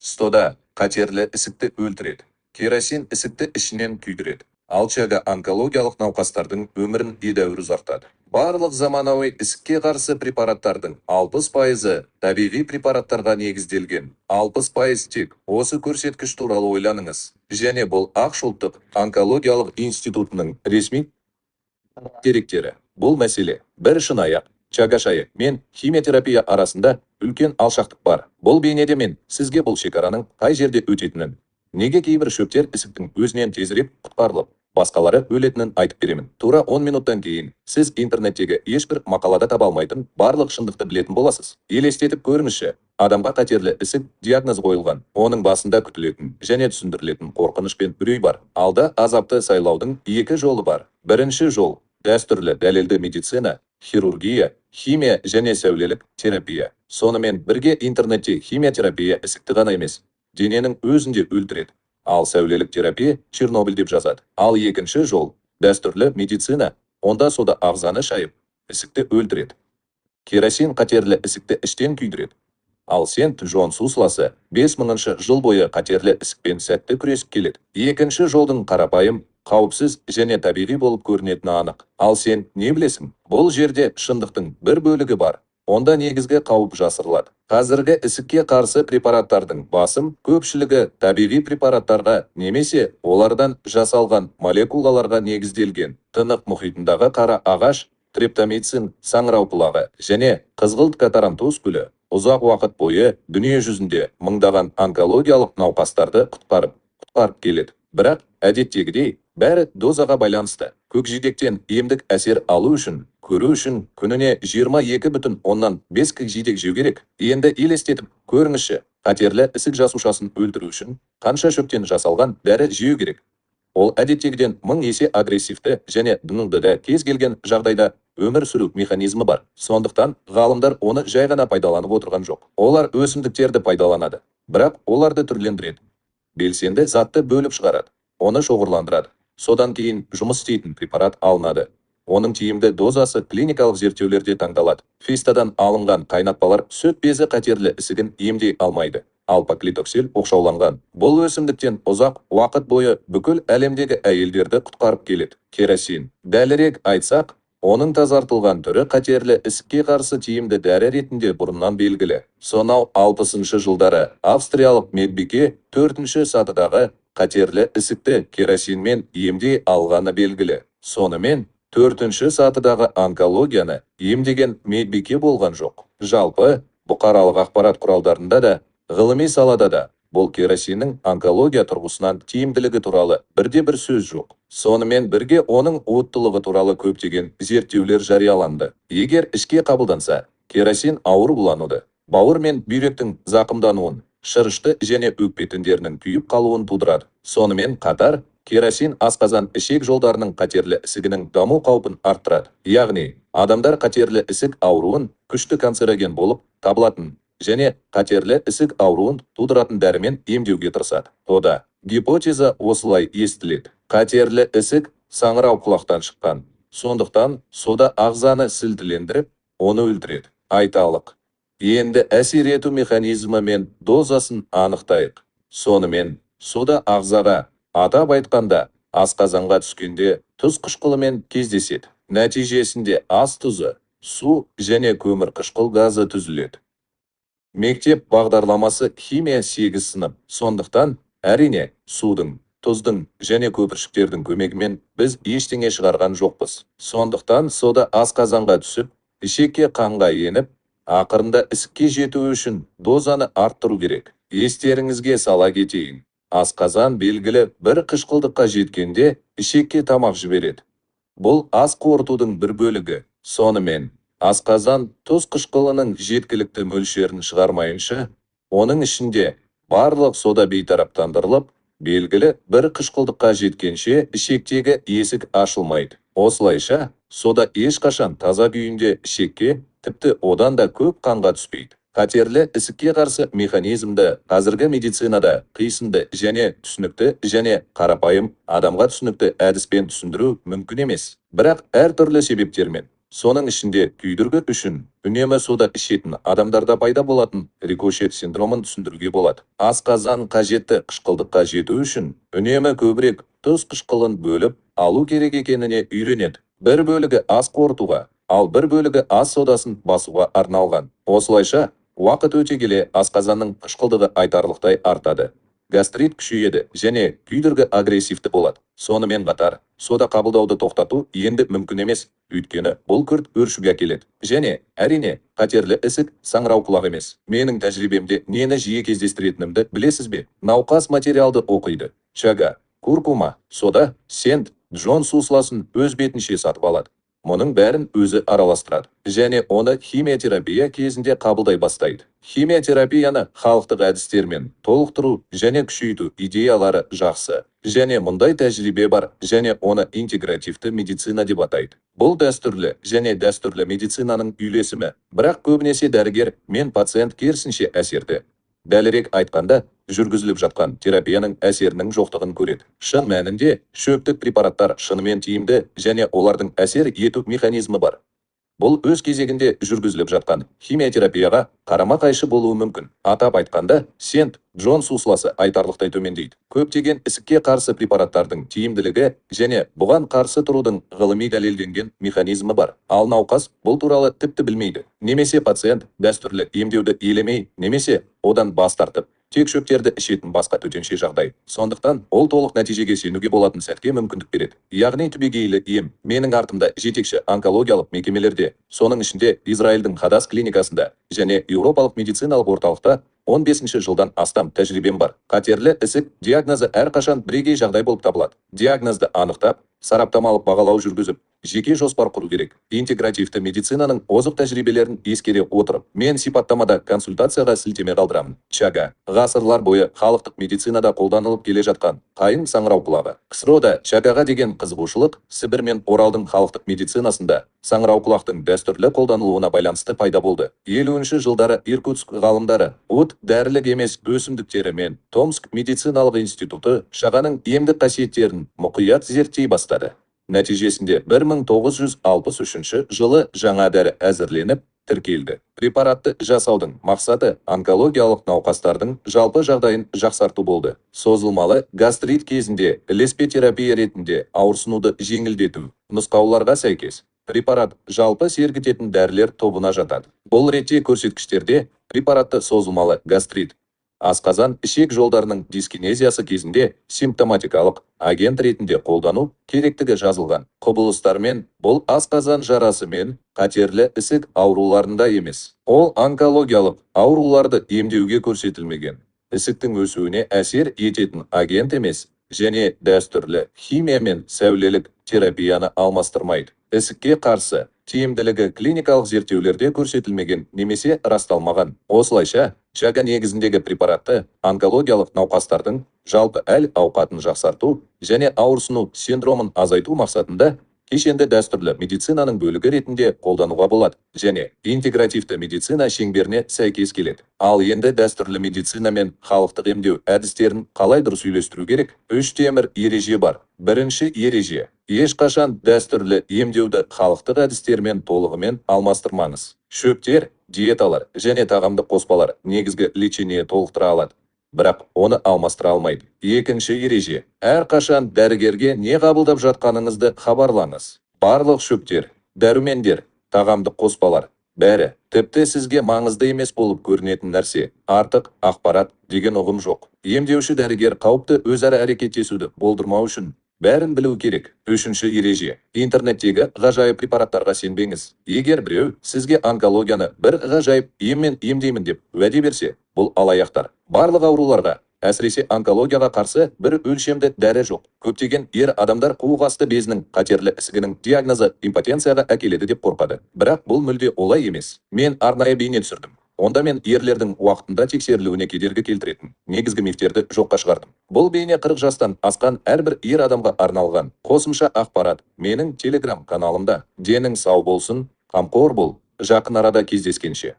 Сода қатерлі ісікті өлтіреді. Керосин ісікті ішінен күйдіреді. Ал чага онкологиялық науқастардың өмірін едәуір ұзартады. Барлық заманауи ісікке қарсы препараттардың 60%-ы табиғи препараттарға негізделген. 60% тек осы көрсеткіш туралы ойланыңыз. Және бұл ақш ұлттық онкологиялық институтының ресми деректері. Бұл мәселе бір шынаяқ чагашайы мен химиотерапия арасында үлкен алшақтық бар. Бұл бейнеде мен сізге бұл шекараның қай жерде өтетінін, неге кейбір шөптер ісіктің өзінен тезірек құтқарылып, басқалары өлетінін айтып беремін. Тура 10 минуттан кейін сіз интернеттегі ешбір мақалада таба алмайтын барлық шындықты білетін боласыз. Елестетіп көріңізші, адамға қатерлі ісік диагноз қойылған, оның басында күтілетін және түсіндірілетін қорқыныш пен үрей бар. Алда азапты сайлаудың екі жолы бар. Бірінші жол дәстүрлі дәлелді медицина, хирургия, химия және сәулелік терапия. Сонымен бірге интернетте химиотерапия ісікті ғана емес, дененің өзінде өлтіреді. Ал сәулелік терапия Чернобыль деп жазады. Ал екінші жол дәстүрлі медицина, онда сода ағзаны шайып, ісікті өлтіреді. Керосин қатерлі ісікті іштен күйдіреді. Ал Сент Джон Сусласы 5000 жыл бойы қатерлі ісікпен сәтті күресіп келеді. Екінші жолдың қарапайым, қауіпсіз және табиғи болып көрінетіні анық. Ал сен не білесің? Бұл жерде шындықтың бір бөлігі бар. Онда негізгі қауіп жасырылады. Қазіргі ісікке қарсы препараттардың басым көпшілігі табиғи препараттарға немесе олардан жасалған молекулаларға негізделген. Тынық мұхитындағы қара ағаш, триптомицин, саңырауқұлағы және қызғылт катарантус гүлі ұзақ уақыт бойы дүние жүзінде мыңдаған онкологиялық науқастарды құтқарып келеді. Бірақ әдеттегідей бәрі дозаға байланысты. Көкжидектен емдік әсер алу үшін, көру үшін күніне 22,5 көкжидек жеу керек. Енді елестетіп көріңізші, қатерлі ісік жасушасын өлтіру үшін қанша шөптен жасалған дәрі жеу керек. Ол әдеттегіден 1000 есе агрессивті және дыңды кез келген жағдайда өмір сүру механизмі бар. Сондықтан ғалымдар оны жай ғана пайдаланып отырған жоқ. Олар өсімдіктерді пайдаланады, бірақ оларды түрлендіреді. Белсенді затты бөліп шығарады, оны шоғырландырады. Содан кейін жұмыс істейтін препарат алынады. Оның тиімді дозасы клиникалық зерттеулерде таңдалады. Фистадан алынған қайнатпалар сүт безі қатерлі ісігін емдей алмайды. Ал паклитоксел оқшауланған. Бұл өсімдіктен ұзақ уақыт бойы бүкіл әлемдегі әйелдерді құтқарып келеді. Керосин. Дәлірек айтсақ, оның тазартылған түрі қатерлі ісікке қарсы тиімді дәрі ретінде бұрыннан белгілі. Сонау 60 жылдары австриялық медбике 4-ші сатыдағы қатерлі ісікті керосинмен емдей алғаны белгілі. Сонымен 4-ші сатыдағы онкологияны емдеген медбике болған жоқ. Жалпы, бұқаралық ақпарат құралдарында да, ғылыми салада да бұл керосиннің онкология тұрғысынан тиімділігі туралы бірде-бір сөз жоқ. Сонымен бірге оның уыттылығы туралы көптеген зерттеулер жарияланды. Егер ішке қабылданса, керосин ауыр булануды, бауыр мен бүйректің зақымдануын, шырышты және өкпе тіндерінің күйіп қалуын тудырады. Сонымен қатар, керосин асқазан ішек жолдарының қатерлі ісігінің даму қаупін арттырады. Яғни, адамдар қатерлі ісік ауруын күшті канцероген болып табылатын және қатерлі ісік ауруын тудыратын дәрімен емдеуге тырысады. Тода гипотеза осылай естіледі. Қатерлі ісік саңырау құлақтан шыққан. Сондықтан сода ағзаны сілтілендіріп, оны өлтіреді. Айталық. Енді әсер ету механизмі мен дозасын анықтайық. Сонымен сода ағзаға, атап айтқанда, асқазанға түскенде тұз қышқылымен кездеседі. Нәтижесінде ас тұзы, су және көмір қышқыл газы түзіледі. Мектеп бағдарламасы химия 8 сынып. Сондықтан, әрине, судың, тұздың және көпіршіктердің көмегімен біз ештеңе шығарған жоқпыз. Сондықтан сода асқазанға түсіп, ішекке қанға еніп, ақырында ісікке жету үшін дозаны арттыру керек. Естеріңізге сала кетейін. Асқазан белгілі бір қышқылдыққа жеткенде ішекке тамақ жібереді. Бұл ас қорытудың бір бөлігі. Сонымен, асқазан тұз қышқылының жеткілікті мөлшерін шығармайынша, оның ішінде барлық сода бейтараптандырылып, белгілі бір қышқылдыққа жеткенше ішектегі есік ашылмайды. Осылайша, сода ешқашан таза күйінде ішекке, тіпті одан да көп қанға түспейді. Қатерлі ісікке қарсы механизмді қазіргі медицинада қисынды және түсінікті және қарапайым адамға түсінікті әдіспен түсіндіру мүмкін емес. Бірақ әртүрлі себептермен Соның ішінде күйдіргі үшін үнемі сода ішетін адамдарда пайда болатын рикошет синдромын түсіндіруге болады. Асқазан қажетті қышқылдыққа жету үшін үнемі көбірек тұз қышқылын бөліп алу керек екеніне үйренеді. Бір бөлігі ас қорытуға, ал бір бөлігі ас содасын басуға арналған. Осылайша, уақыт өте келе асқазанның қышқылдығы айтарлықтай артады. Гастрит күшейеді және күйдіргі агрессивті болады. Сонымен қатар, сода қабылдауды тоқтату енді мүмкін емес, өйткені бұл күрт өршуге әкеледі. Және, әрине, қатерлі ісік саңырау құлақ емес. Менің тәжірибемде нені жиі кездестіретінімді білесіз бе? Науқас материалды оқиды. Чага, куркума, сода, сент, джон сусласын өз бетінше сатып алады. Мұның бәрін өзі араластырады. Және оны химиотерапия кезінде қабылдай бастайды. Химиотерапияны халықтық әдістермен толықтыру және күшейту идеялары жақсы. Және мұндай тәжірибе бар, және оны интегративті медицина деп атайды. Бұл дәстүрлі және дәстүрлі медицинаның үйлесімі, бірақ көбінесе дәрігер мен пациент керісінше әсерді. Дәлірек айтқанда, жүргізіліп жатқан терапияның әсерінің жоқтығын көреді. Шын мәнінде, шөптік препараттар шынымен тиімді және олардың әсер ету механизмі бар. Бұл өз кезегінде жүргізіліп жатқан химиотерапияға қарама-қайшы болуы мүмкін. Атап айтқанда, сент, джон сусласы айтарлықтай төмендейді. Көптеген ісікке қарсы препараттардың тиімділігі және бұған қарсы тұрудың ғылыми дәлелденген механизмі бар. Ал науқас бұл туралы тіпті білмейді. Немесе пациент дәстүрлі емдеуді елемей, немесе одан бас тартып, тек шөптерді ішетін басқа төтенше жағдай. Сондықтан, ол толық нәтижеге сенуге болатын сәтке мүмкіндік береді. Яғни түбегейлі ем. Менің артымда жетекші онкологиялық мекемелерде, соның ішінде Израильдің Хадас клиникасында және Еуропалық медициналық орталықта 15 жылдан астам тәжірибем бар. Қатерлі ісік диагнозы әрқашан бірегей жағдай болып табылады. Диагнозды анықтап, сараптамалық бағалау жүргізіп, жеке жоспар құру керек. Интегративті медицинаның озық тәжірибелерін ескере отырып, мен сипаттамада консультацияға сілтеме қалдырамын. Чага, ғасырлар бойы халықтық медицинада қолданылып келе жатқан қайың саңырау құлағы. КСРО-да чагаға деген қызығушылық Сібір мен Оралдың халықтық медицинасында саңырау құлақтың дәстүрлі қолданылуына байланысты пайда болды. 50-ші жылдары Иркутск ғалымдары от дәрілік емес өсімдіктері мен Томск медициналық институты шағаның емдік қасиеттерін мұқият зерттей бастады. Нәтижесінде 1963 жылы жаңа дәрі әзірленіп, тіркелді. Препаратты жасаудың мақсаты онкологиялық науқастардың жалпы жағдайын жақсарту болды. Созылмалы гастрит кезінде ілеспе терапия ретінде ауырсынуды жеңілдету. Нұсқауларға сәйкес, препарат жалпы сергітетін дәрілер тобына жатады. Бұл ретте көрсеткіштерде препаратты созылмалы гастрит, асқазан ішек жолдарының дискинезиясы кезінде симптоматикалық агент ретінде қолдану керектігі жазылған. Құбылыстармен бұл асқазан жарасы мен қатерлі ісік ауруларында емес. Ол онкологиялық ауруларды емдеуге көрсетілмеген. Ісіктің өсуіне әсер ететін агент емес, және дәстүрлі химия мен сәулелік терапияны алмастырмайды. Ісікке қарсы тиімділігі клиникалық зерттеулерде көрсетілмеген немесе расталмаған. Осылайша, чага негізіндегі препаратты онкологиялық науқастардың жалпы әл ауқатын жақсарту және ауырсыну синдромын азайту мақсатында кешенді дәстүрлі медицинаның бөлігі ретінде қолдануға болады және интегративті медицина шеңберіне сәйкес келеді. Ал енді дәстүрлі медицина мен халықтық емдеу әдістерін қалай дұрыс үйлестіру керек? 3 темір ереже бар. Бірінші ереже: ешқашан дәстүрлі емдеуді халықтық әдістермен толығымен алмастырмаңыз. Шөптер, диеталар және тағамдық қоспалар негізгі лечение толықтыра алады, бірақ оны алмастыра алмайды. Екінші ереже: әрқашан дәрігерге не қабылдап жатқаныңызды хабарлаңыз. Барлық шөптер, дәрумендер, тағамдық қоспалар, бәрі тіпті сізге маңызды емес болып көрінетін нәрсе. Артық ақпарат деген ұғым жоқ. Емдеуші дәрігер қауіпті өзара әрекеттесуді болдырмау үшін бәрін білу керек. Үшінші ереже: интернеттегі ғажайып препараттарға сенбеңіз. Егер біреу сізге онкологияны бір ғажайып еммен емдеймін деп уәде берсе, бұл алаяқтар. Барлық ауруларға, әсіресе онкологияға қарсы бір өлшемді дәрі жоқ. Көптеген ер адамдар қуық асты безінің қатерлі ісігінің диагнозы импотенцияға әкеледі деп қорқады. Бірақ бұл мүлде олай емес. Мен арнайы бейне түсірдім. Онда мен ерлердің уақытында тексерілуіне кедергі келтіретін негізгі мифтерді жоққа шығардым. Бұл бейне 40 жастан асқан әрбір ер адамға арналған. Қосымша ақпарат менің телеграм каналымда. Денің сау болсын, қамқор бол. Жақын арада кездескенше.